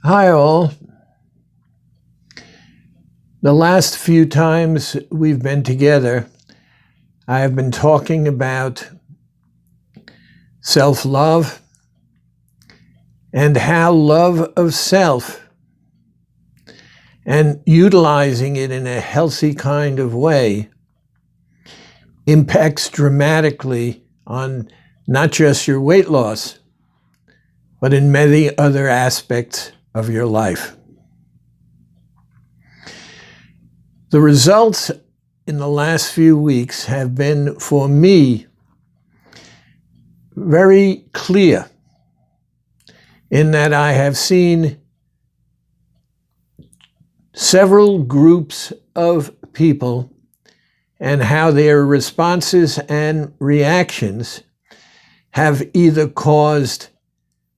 Hi, all. The last few times we've been together, I have been talking about self-love and how love of self and utilizing it in a healthy kind of way impacts dramatically on not just your weight loss, but in many other aspects of your life. The results in the last few weeks have been, for me, very clear in that I have seen several groups of people and how their responses and reactions have either caused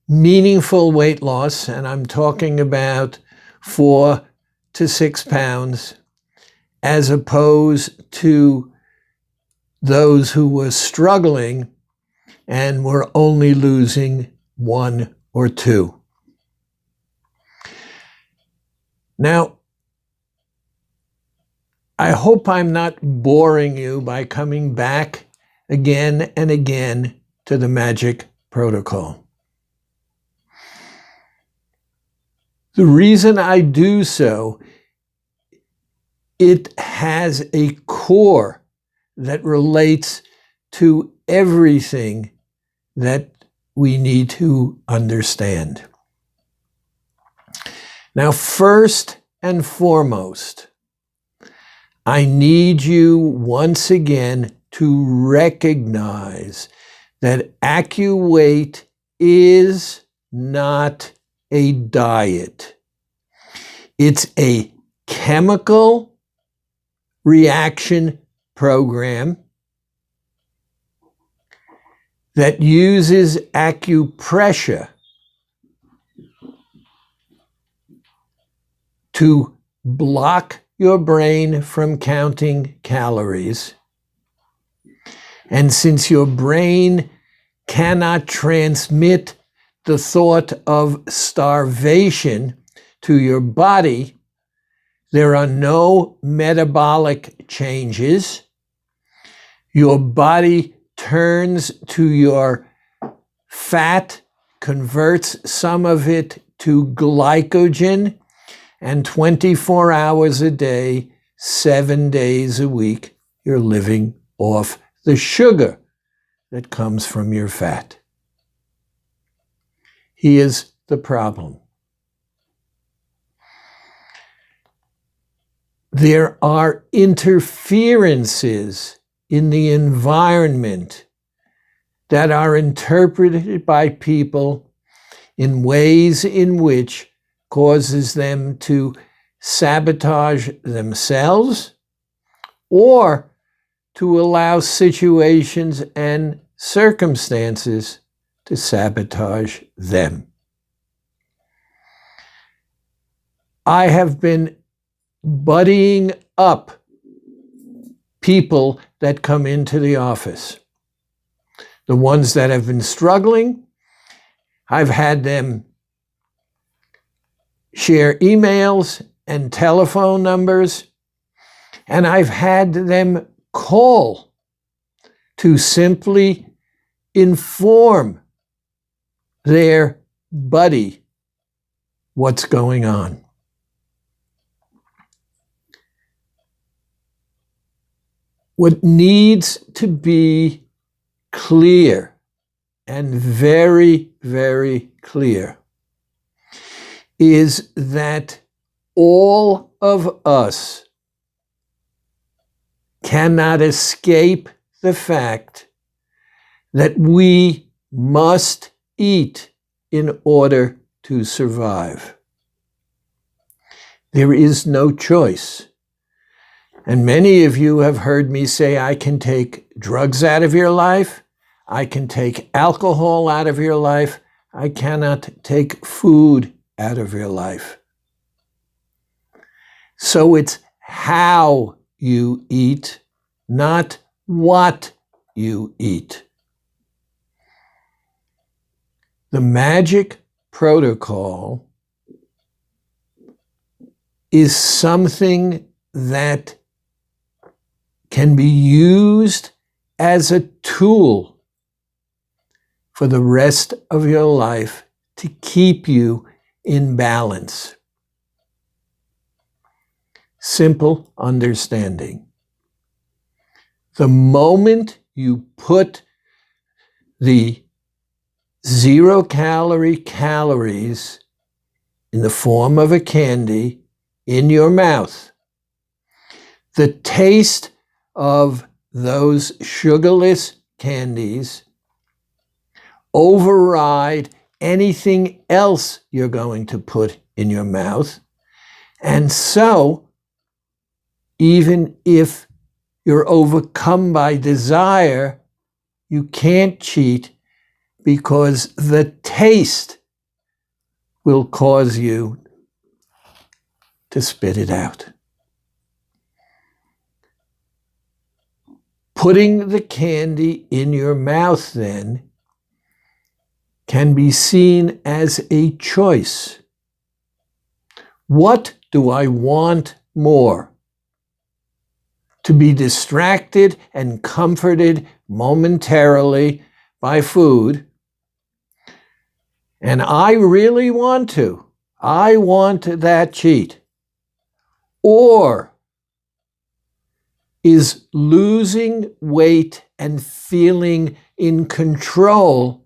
meaningful weight loss, and I'm talking about 4 to 6 pounds, as opposed to those who were struggling and were only losing 1 or 2. Now, I hope I'm not boring you by coming back again and again to the magic protocol. The reason I do so, it has a core that relates to everything that we need to understand. Now, first and foremost, I need you once again to recognize that AccuWeight is not a diet. It's a chemical reaction program that uses acupressure to block your brain from counting calories. And since your brain cannot transmit the thought of starvation to your body, there are no metabolic changes. Your body turns to your fat, converts some of it to glycogen, and 24 hours a day, 7 days a week, you're living off the sugar that comes from your fat. Here's the problem. There are interferences in the environment that are interpreted by people in ways in which causes them to sabotage themselves or to allow situations and circumstances to sabotage them. I have been buddying up people that come into the office. The ones that have been struggling, I've had them share emails and telephone numbers, and I've had them call to simply inform their buddy what's going on. What needs to be clear, and very, very clear, is that all of us cannot escape the fact that we must eat in order to survive. There is no choice. And many of you have heard me say, I can take drugs out of your life, I can take alcohol out of your life, I cannot take food out of your life. So it's how you eat, not what you eat. The magic protocol is something that can be used as a tool for the rest of your life to keep you in balance. Simple understanding. The moment you put the 0-calorie calories in the form of a candy in your mouth, the taste of those sugarless candies override anything else you're going to put in your mouth. And so, even if you're overcome by desire, you can't cheat because the taste will cause you to spit it out. Putting the candy in your mouth, then, can be seen as a choice. What do I want more? To be distracted and comforted momentarily by food, and I really want to. I want that cheat. Or is losing weight and feeling in control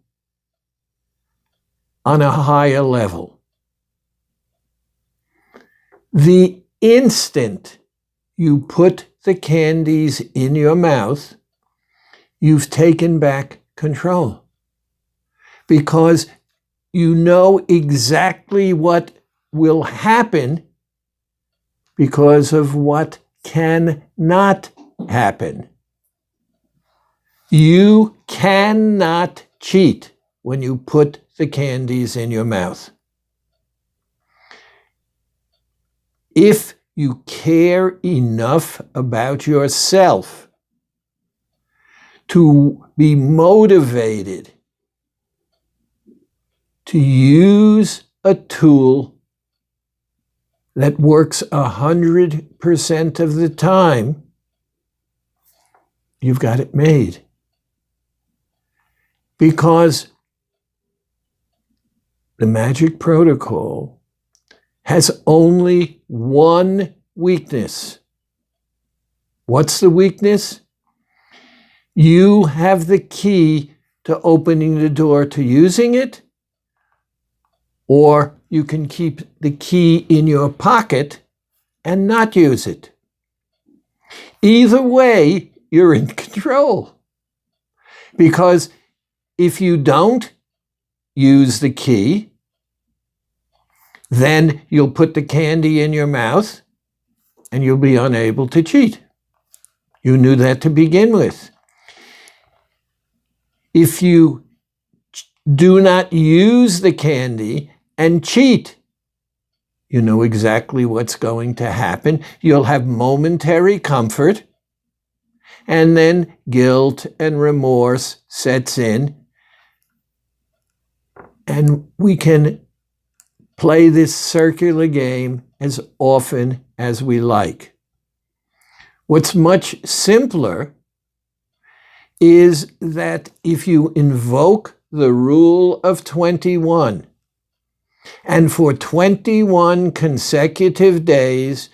on a higher level? The instant you put the candies in your mouth, you've taken back control, because you know exactly what will happen because of what cannot happen. You cannot cheat when you put the candies in your mouth. If you care enough about yourself to be motivated to use a tool that works 100% of the time, you've got it made. Because the magic protocol has only one weakness. What's the weakness? You have the key to opening the door to using it, or you can keep the key in your pocket and not use it. Either way, you're in control. Because if you don't use the key, then you'll put the candy in your mouth and you'll be unable to cheat. You knew that to begin with. If you do not use the candy and cheat, you know exactly what's going to happen. You'll have momentary comfort, and then guilt and remorse sets in, and we can play this circular game as often as we like. What's much simpler is that if you invoke the rule of 21, and for 21 consecutive days,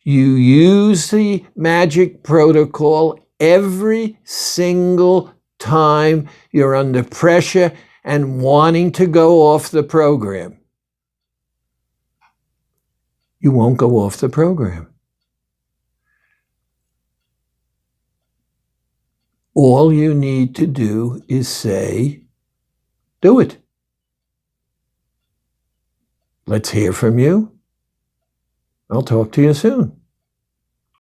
you use the magic protocol every single time you're under pressure and wanting to go off the program, you won't go off the program. All you need to do is say, do it. Let's hear from you. I'll talk to you soon.